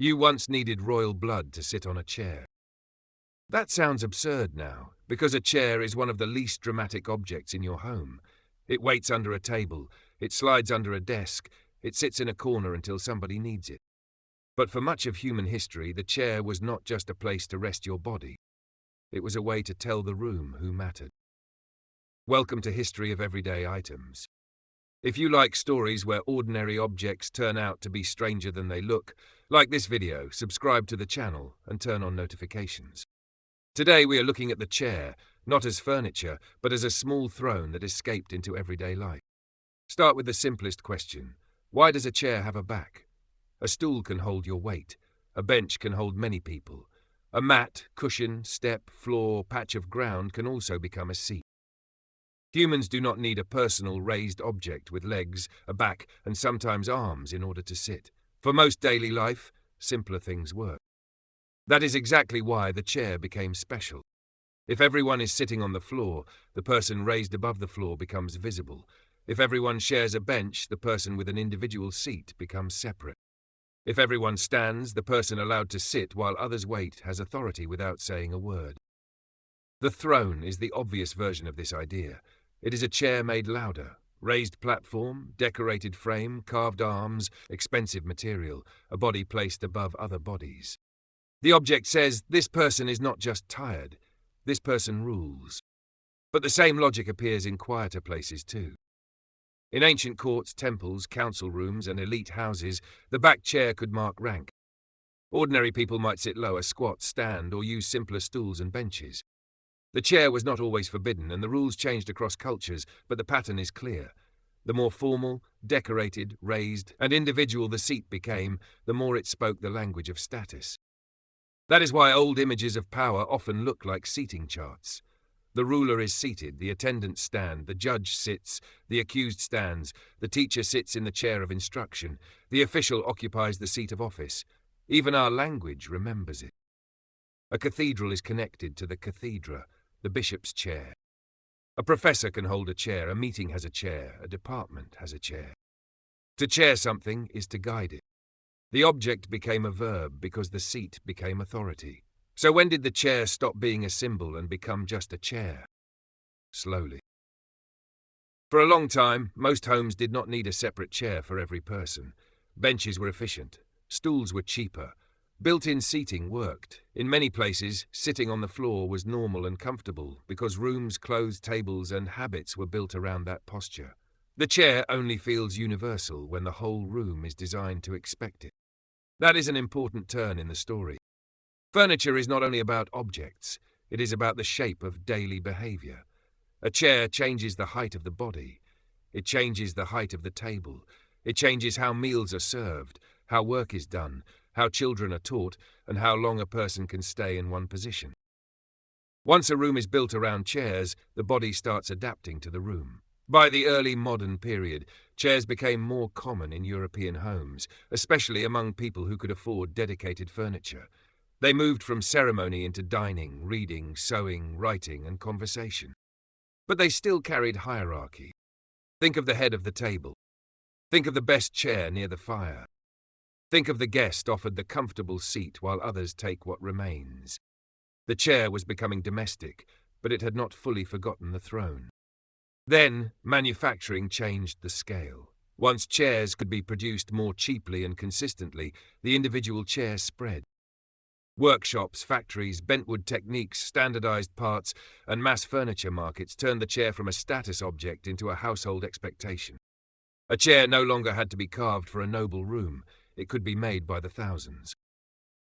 You once needed royal blood to sit on a chair. That sounds absurd now, because a chair is one of the least dramatic objects in your home. It waits under a table, it slides under a desk, it sits in a corner until somebody needs it. But for much of human history, the chair was not just a place to rest your body. It was a way to tell the room who mattered. Welcome to History of Everyday Items. If you like stories where ordinary objects turn out to be stranger than they look, like this video, subscribe to the channel and turn on notifications. Today we are looking at the chair, not as furniture, but as a small throne that escaped into everyday life. Start with the simplest question. Why does a chair have a back? A stool can hold your weight. A bench can hold many people. A mat, cushion, step, floor, patch of ground can also become a seat. Humans do not need a personal raised object with legs, a back, and sometimes arms in order to sit. For most daily life, simpler things work. That is exactly why the chair became special. If everyone is sitting on the floor, the person raised above the floor becomes visible. If everyone shares a bench, the person with an individual seat becomes separate. If everyone stands, the person allowed to sit while others wait has authority without saying a word. The throne is the obvious version of this idea. It is a chair made louder. Raised platform, decorated frame, carved arms, expensive material, a body placed above other bodies. The object says, this person is not just tired, this person rules. But the same logic appears in quieter places too. In ancient courts, temples, council rooms, and elite houses, the back chair could mark rank. Ordinary people might sit lower, squat, stand, or use simpler stools and benches. The chair was not always forbidden, and the rules changed across cultures, but the pattern is clear. The more formal, decorated, raised, and individual the seat became, the more it spoke the language of status. That is why old images of power often look like seating charts. The ruler is seated, the attendants stand, the judge sits, the accused stands, the teacher sits in the chair of instruction, the official occupies the seat of office. Even our language remembers it. A cathedral is connected to the cathedra, the bishop's chair. A professor can hold a chair, a meeting has a chair, a department has a chair. To chair something is to guide it. The object became a verb because the seat became authority. So when did the chair stop being a symbol and become just a chair? Slowly. For a long time, most homes did not need a separate chair for every person. Benches were efficient. Stools were cheaper. Built-in seating worked. In many places, sitting on the floor was normal and comfortable because rooms, clothes, tables, and habits were built around that posture. The chair only feels universal when the whole room is designed to expect it. That is an important turn in the story. Furniture is not only about objects, it is about the shape of daily behavior. A chair changes the height of the body. It changes the height of the table. It changes how meals are served, how work is done, how children are taught, and how long a person can stay in one position. Once a room is built around chairs, the body starts adapting to the room. By the early modern period, chairs became more common in European homes, especially among people who could afford dedicated furniture. They moved from ceremony into dining, reading, sewing, writing, and conversation. But they still carried hierarchy. Think of the head of the table. Think of the best chair near the fire. Think of the guest offered the comfortable seat while others take what remains. The chair was becoming domestic, but it had not fully forgotten the throne. Then, manufacturing changed the scale. Once chairs could be produced more cheaply and consistently, the individual chair spread. Workshops, factories, bentwood techniques, standardized parts, and mass furniture markets turned the chair from a status object into a household expectation. A chair no longer had to be carved for a noble room. It could be made by the thousands.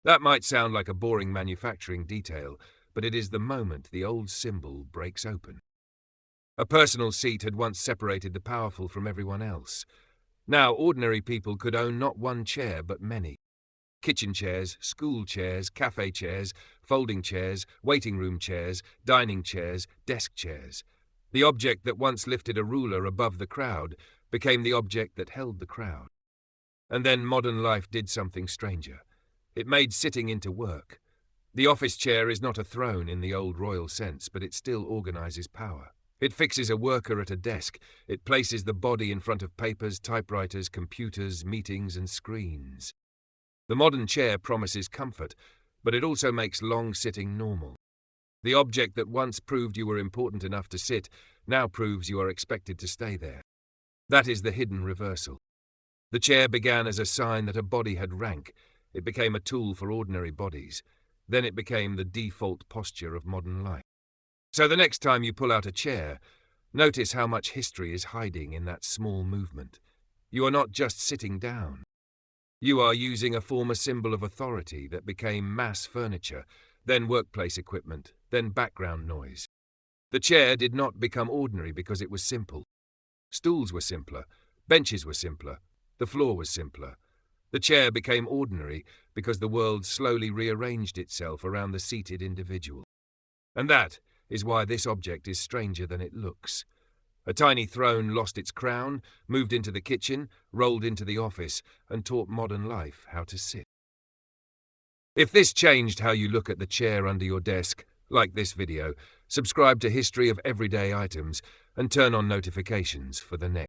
That might sound like a boring manufacturing detail, but it is the moment the old symbol breaks open. A personal seat had once separated the powerful from everyone else. Now ordinary people could own not one chair but many. Kitchen chairs, school chairs, cafe chairs, folding chairs, waiting room chairs, dining chairs, desk chairs. The object that once lifted a ruler above the crowd became the object that held the crowd. And then modern life did something stranger. It made sitting into work. The office chair is not a throne in the old royal sense, but it still organizes power. It fixes a worker at a desk. It places the body in front of papers, typewriters, computers, meetings, and screens. The modern chair promises comfort, but it also makes long sitting normal. The object that once proved you were important enough to sit now proves you are expected to stay there. That is the hidden reversal. The chair began as a sign that a body had rank. It became a tool for ordinary bodies. Then it became the default posture of modern life. So the next time you pull out a chair, notice how much history is hiding in that small movement. You are not just sitting down. You are using a former symbol of authority that became mass furniture, then workplace equipment, then background noise. The chair did not become ordinary because it was simple. Stools were simpler, benches were simpler, the floor was simpler. The chair became ordinary because the world slowly rearranged itself around the seated individual. And that is why this object is stranger than it looks. A tiny throne lost its crown, moved into the kitchen, rolled into the office, and taught modern life how to sit. If this changed how you look at the chair under your desk, like this video, subscribe to History of Everyday Items, and turn on notifications for the next.